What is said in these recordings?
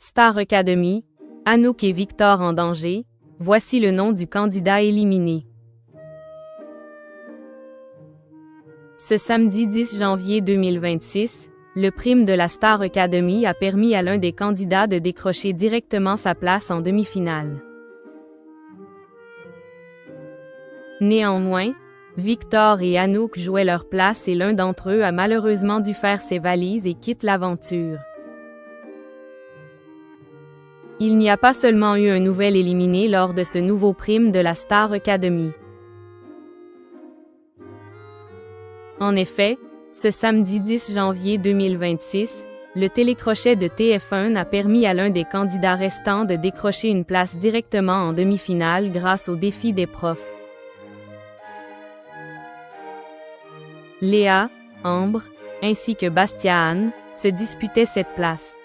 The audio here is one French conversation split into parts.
Star Academy, Anouk et Victor en danger, voici le nom du candidat éliminé. Ce samedi 10 janvier 2026, le prime de la Star Academy a permis à l'un des candidats de décrocher directement sa place en demi-finale. Néanmoins, Victor et Anouk jouaient leur place et l'un d'entre eux a malheureusement dû faire ses valises et quitte l'aventure. Il n'y a pas seulement eu un nouvel éliminé lors de ce nouveau prime de la Star Academy. En effet, ce samedi 10 janvier 2026, le télécrochet de TF1 a permis à l'un des candidats restants de décrocher une place directement en demi-finale grâce au défi des profs. Léa, Ambre, ainsi que Bastia-Anne, se disputaient cette place.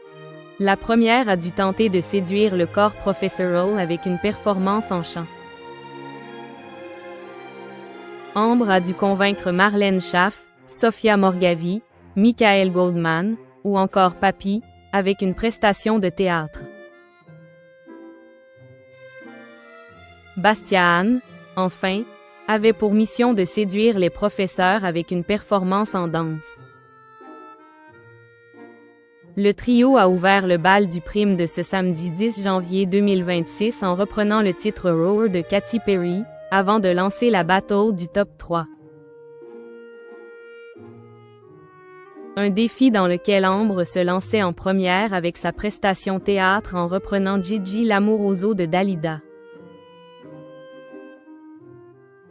La première a dû tenter de séduire le corps professoral avec une performance en chant. Ambre a dû convaincre Marlène Schaff, Sophia Morgavi, Michael Goldman, ou encore Papy, avec une prestation de théâtre. Bastia-Anne, enfin, avait pour mission de séduire les professeurs avec une performance en danse. Le trio a ouvert le bal du prime de ce samedi 10 janvier 2026 en reprenant le titre Roar de Katy Perry, avant de lancer la battle du top 3. Un défi dans lequel Ambre se lançait en première avec sa prestation théâtre en reprenant Gigi l'amoroso de Dalida.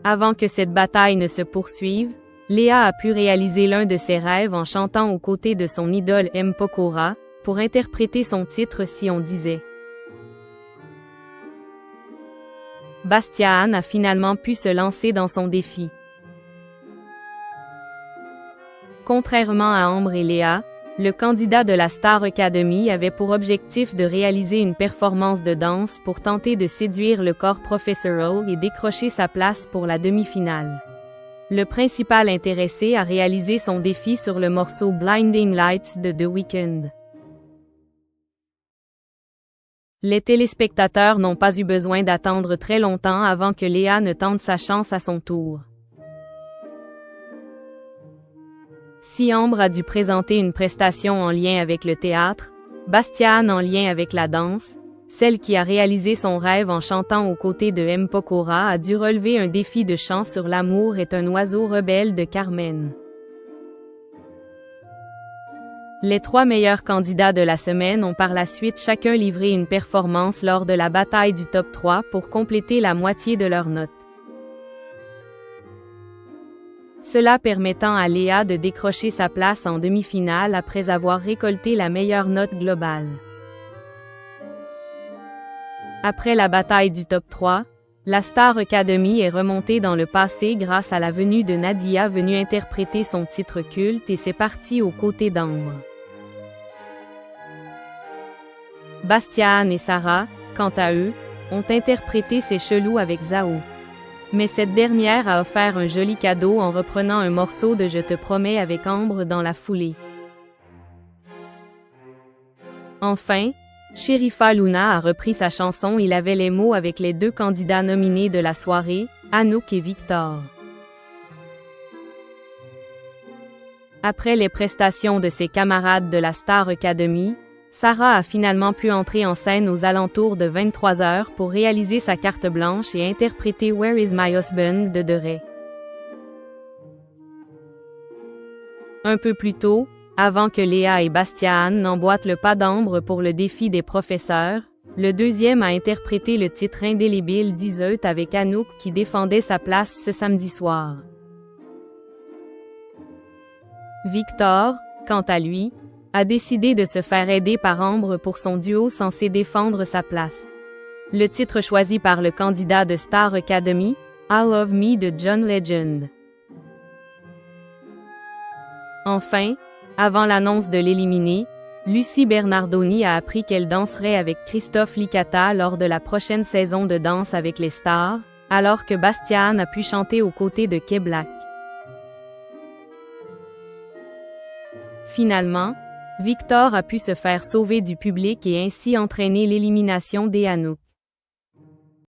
Avant que cette bataille ne se poursuive, Léa a pu réaliser l'un de ses rêves en chantant aux côtés de son idole M. Pokora, pour interpréter son titre Si on disait. Bastia-Anne a finalement pu se lancer dans son défi. Contrairement à Ambre et Léa, le candidat de la Star Academy avait pour objectif de réaliser une performance de danse pour tenter de séduire le corps professoral et décrocher sa place pour la demi-finale. Le principal intéressé a réalisé son défi sur le morceau Blinding Lights de The Weeknd. Les téléspectateurs n'ont pas eu besoin d'attendre très longtemps avant que Léa ne tente sa chance à son tour. Si Ambre a dû présenter une prestation en lien avec le théâtre, Bastia-Anne en lien avec la danse, celle qui a réalisé son rêve en chantant aux côtés de M. Pokora a dû relever un défi de chant sur L'amour est un oiseau rebelle de Carmen. Les trois meilleurs candidats de la semaine ont par la suite chacun livré une performance lors de la bataille du top 3 pour compléter la moitié de leurs notes. Cela permettant à Léa de décrocher sa place en demi-finale après avoir récolté la meilleure note globale. Après la bataille du top 3, la Star Academy est remontée dans le passé grâce à la venue de Nadia venue interpréter son titre culte et c'est parti aux côtés d'Ambre. Bastia-Anne et Sarah, quant à eux, ont interprété C'est chelou avec Zao. Mais cette dernière a offert un joli cadeau en reprenant un morceau de Je te promets avec Ambre dans la foulée. Enfin, Sherifa Luna a repris sa chanson Il avait les mots avec les deux candidats nominés de la soirée, Anouk et Victor. Après les prestations de ses camarades de la Star Academy, Sarah a finalement pu entrer en scène aux alentours de 23h pour réaliser sa carte blanche et interpréter Where is my husband de Ray. Un peu plus tôt, avant que Léa et Bastia-Anne n'emboîtent le pas d'Ambre pour le défi des professeurs, le deuxième a interprété le titre indélébile d'Iseut avec Anouk qui défendait sa place ce samedi soir. Victor, quant à lui, a décidé de se faire aider par Ambre pour son duo censé défendre sa place. Le titre choisi par le candidat de Star Academy, I Love Me de John Legend. Enfin, avant l'annonce de l'éliminer, Lucie Bernardoni a appris qu'elle danserait avec Christophe Licata lors de la prochaine saison de Danse avec les stars, alors que Bastia-Anne a pu chanter aux côtés de Kay Black. Finalement, Victor a pu se faire sauver du public et ainsi entraîner l'élimination des Hanouk.